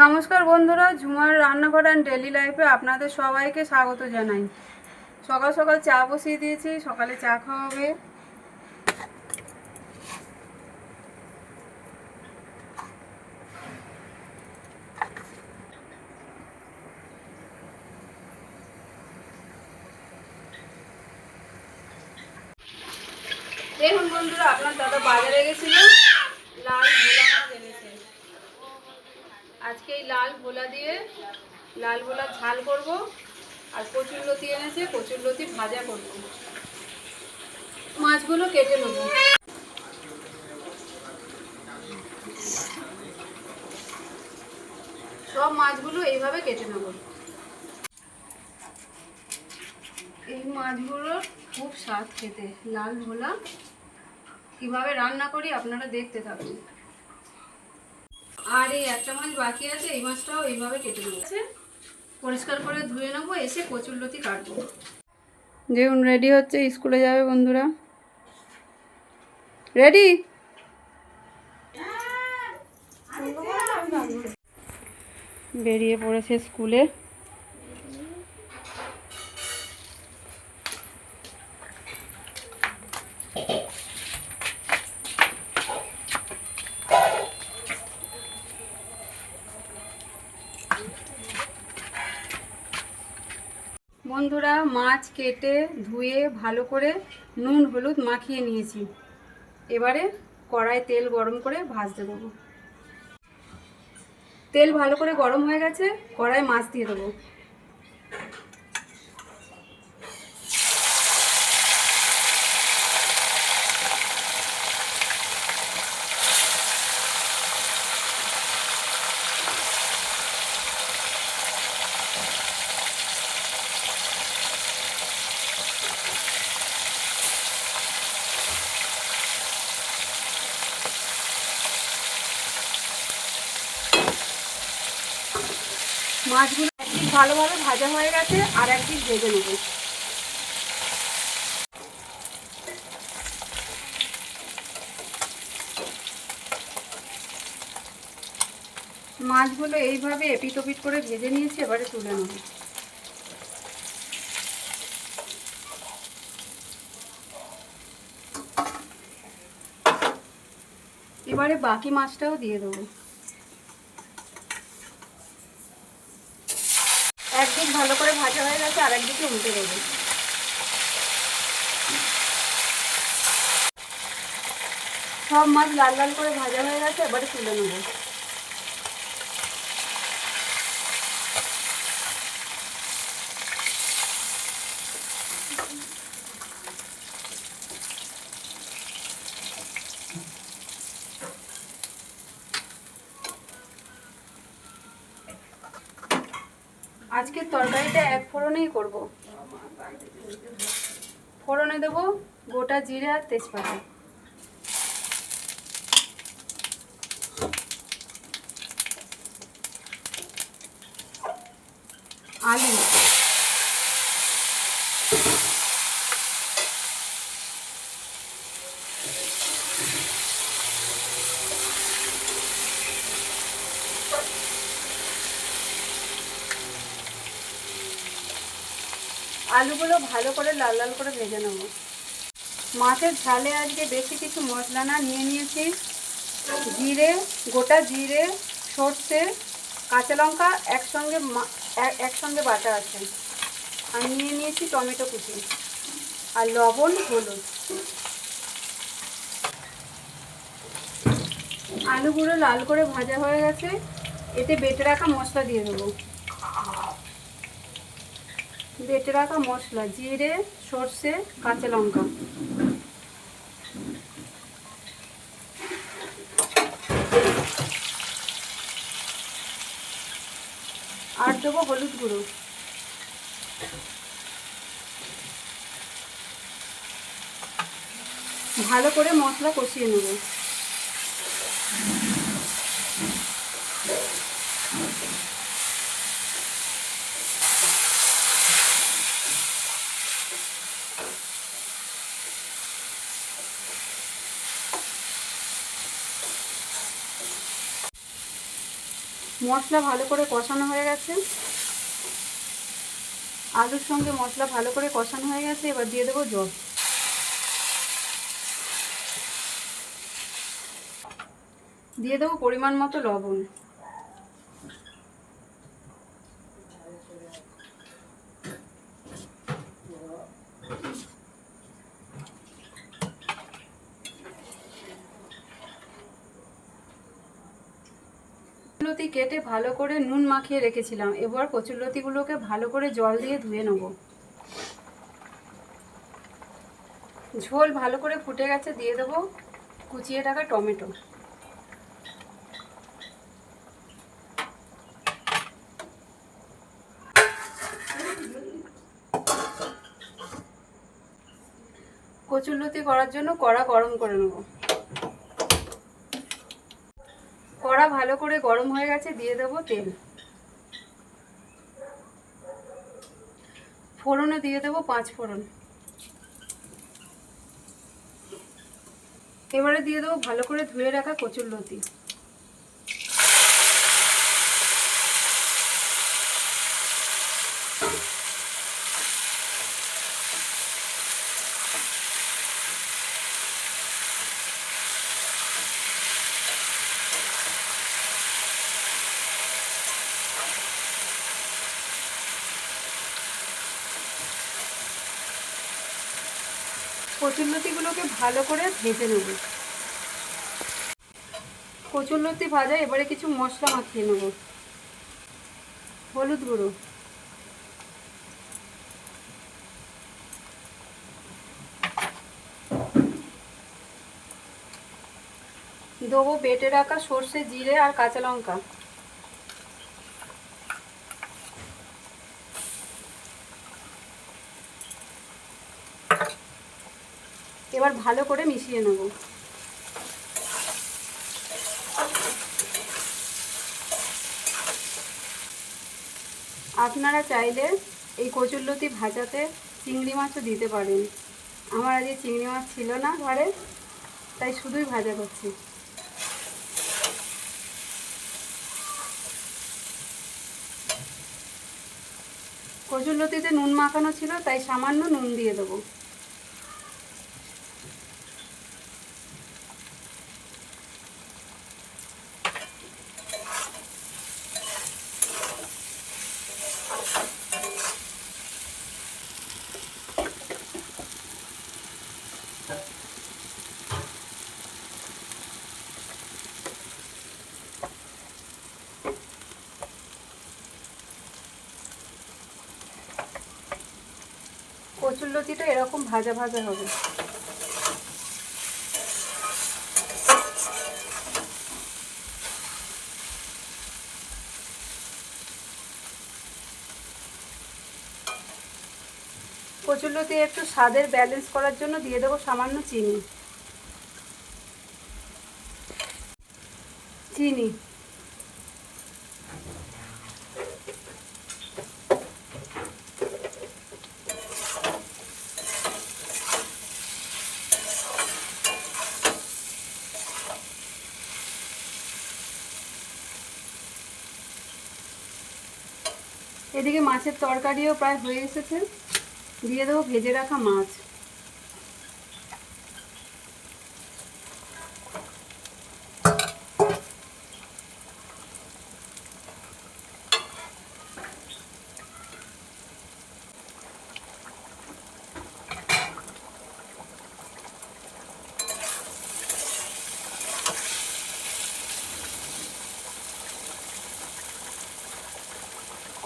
নমস্কার বন্ধুরা, ঝুমার রান্নাঘর অ্যান্ড ডেলি লাইফে আপনাদের সবাইকে স্বাগত জানাই। সকাল সকাল চা বসিয়ে দিয়েছি, সকালে চা খাওয়া হবে। দেখুন বন্ধুরা, আপনার দাদা বাজারে গেছিল, লাল ভোলা মাছ এনেছে। আজকে এই লাল ভোলা দিয়ে লাল ভোলা ঝাল করব, আর কচুরলতি এনেছে, কচুরলতি ভাজা করব। মাছগুলো কেটে নেব। সব মাছগুলো এইভাবে কেটে নেব। এই মাছগুলো খুব স্বাদ খেতে, লাল ভোলা। কিভাবে রান্না করি আপনারা দেখতে থাকুন। আর এই একটা মাছ বাকি আছে, এই মাছটাও এইভাবে কেটে নেবো। পরিষ্কার করে ধুয়ে নেবো, এসে কচুরলতি কাটবো। দেখুন রেডি হচ্ছে, স্কুলে যাবে বন্ধুরা। রেডি? বেরিয়ে পড়েছে স্কুলে। বন্ধুরা, মাছ কেটে ধুয়ে ভালো করে নুন হলুদ মাখিয়ে নিয়েছি। এবারে কড়ায় তেল গরম করে ভাজতে দেবো। তেল ভালো করে গরম হয়ে গেছে, কড়ায় মাছ দিয়ে দেবো। মাছগুলো একদিক ভালোভাবে ভাজা হয়ে গেছে, আর একদিক ভেজে নেব। মাছগুলো এইভাবে এপিট ওপিট করে ভেজে নিয়েছি, এবারে তুলে নেব। এবারে বাকি মাছটাও দিয়ে দেবো। একদিক ভালো করে ভাজা হয়ে গেছে, আর একদিকে উল্টে দেবো। সব মাছ লাল লাল করে ভাজা হয়ে গেছে, এবারে তুলে নেব। আজকের তরকারিটা এক ফোড়নেই করব। ফোড়নে দেব গোটা জিরে আর তেজপাতা, আলু, আলুগুলো ভালো করে লাল লাল করে ভেজে নেব। মাছের ঝালে আজকে বেশি কিছু মশলা না, নিয়ে নিয়েছি জিরে, গোটা জিরে, সর্ষে, কাঁচা লঙ্কা একসঙ্গে বাটা আছে। আর নিয়ে নিয়েছি টমেটো কুচি আর লবণ হলুদ। আলুগুলো লাল করে ভাজা হয়ে গেছে, এতে বেটে রাখা মশলা দিয়ে দেবো। বেটে রাখা মশলা জিরে, সর্ষে, কাঁচা লঙ্কা, আর দেবো হলুদ গুঁড়ো। ভালো করে মশলা কষিয়ে নেব। মশলা ভালো করে কষানো হয়ে গেছে, আলুর সঙ্গে মশলা ভালো করে কষানো হয়ে গেছে। এবার দিয়ে দেবো জল, দিয়ে দেবো পরিমাণ মতো লবণ। কচুরলতি কেটে ভালো করে নুন মাখিয়ে রেখেছিলাম। এবার কচুরলতিগুলোকে ভালো করে জল দিয়ে ধুয়ে নেব। ঝোল ভালো করে ফুটে গেছে, দিয়ে দেবো কুচিয়ে রাখা টমেটো। কচুরলতি করার জন্য কড়া গরম করে নেব। কড়া ভালো করে গরম হয়ে গেছে, দিয়ে দেবো তেল। ফোড়নে দিয়ে দেবো 5 ফোড়ন। এবারে দিয়ে দেবো ভালো করে ধুয়ে রাখা কচুরলতি। কচুরলতিগুলোকে ভালো করে ভেজে নেব। কচুরলতি ভাজা, এবারে কিছু মশলা মাখিয়ে নেব। হলুদ গুঁড়ো, দেবো বেটে রাখা সর্ষে, জিরে আর কাঁচা লঙ্কা। এবার ভালো করে মিশিয়ে নেব। আপনারা চাইলে এই কচুরলতি ভাজাতে চিংড়ি মাছও দিতে পারেন। আমার আজকে চিংড়ি মাছ ছিল না ঘরে, তাই শুধুই ভাজা করছি। কচুরলতিতে নুন মাখানো ছিল, তাই সামান্য নুন দিয়ে দেবো। কচুরলতিটা এরকম ভাজা ভাজা হবে। কচুরলতি একটু স্বাদের ব্যালেন্স করার জন্য দিয়ে দেবো সামান্য চিনি। চিনি এদিকে মাছের তরকারিও প্রায় হয়ে এসেছে, দিয়ে দেবো ভেজে রাখা মাছ।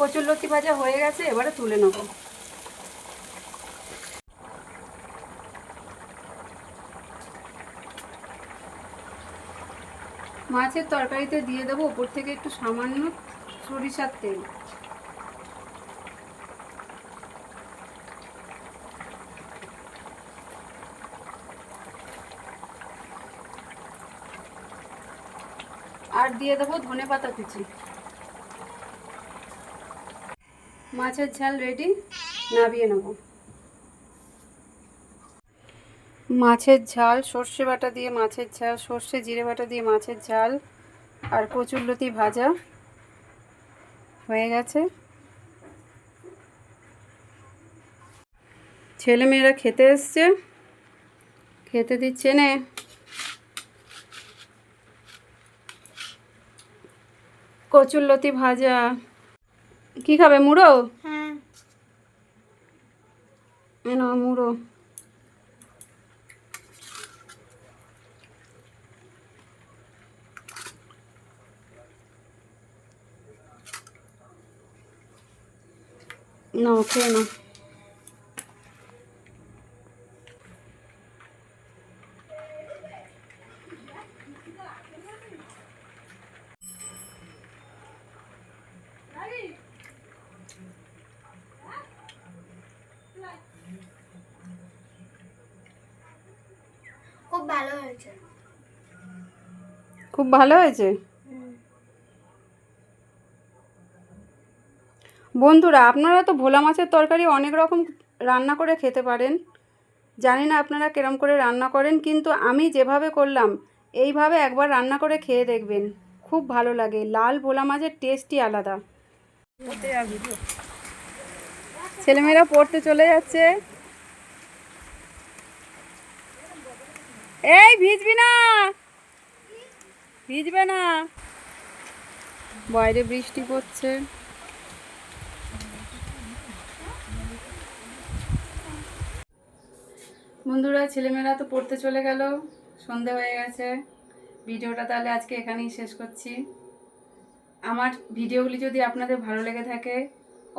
কচুরলতি ভাজা হয়ে গেছে, এবারে তুলে নেব। মাছের তরকারিতে দিয়ে দেবো উপর থেকে একটু সামান্য সরিষার তেল। আর দিয়ে দেবো ধনেপাতা কুচি। মাছের ঝাল রেডি, নামিয়ে নেব। মাছের ঝাল, সর্ষে বাটা দিয়ে মাছের ঝাল, সর্ষে জিরে বাটা দিয়ে মাছের ঝাল আর কচুরলতি ভাজা হয়ে গেছে। ছেলেমেয়েরা খেতে এসছে, খেতে দিচ্ছে নে। কচুরলতি ভাজা। কি খাবে, মুড়ো? হ্যাঁ। না, মুড়ো। না, খেয়ে না। খুব ভালো হয়েছে। খুব ভালো হয়েছে। বন্ধুরা, আপনারা তো ভোলা মাছের তরকারি অনেক রকম রান্না করে খেতে পারেন। জানি না আপনারা কিরম করে রান্না করেন, কিন্তু আমি যেভাবে করলাম এইভাবে একবার রান্না করে খেয়ে দেখবেন, খুব ভালো লাগে। লাল ভোলা মাছের টেস্টই আলাদা। ছেলেমেয়েরা পড়তে চলে যাচ্ছে। এই ভিজবি না, ভিজবে না। বাইরে বৃষ্টি পড়ছে। বন্ধুরা, ছেলেমেয়েরা তো পড়তে চলে গেল, সন্ধে হয়ে গেছে। ভিডিওটা তাহলে আজকে এখানেই শেষ করছি। আমার ভিডিওগুলি যদি আপনাদের ভালো লেগে থাকে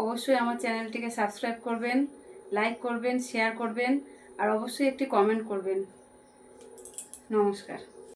অবশ্যই আমার চ্যানেলটিকে সাবস্ক্রাইব করবেন, লাইক করবেন, শেয়ার করবেন, আর অবশ্যই একটি কমেন্ট করবেন। নমস্কার।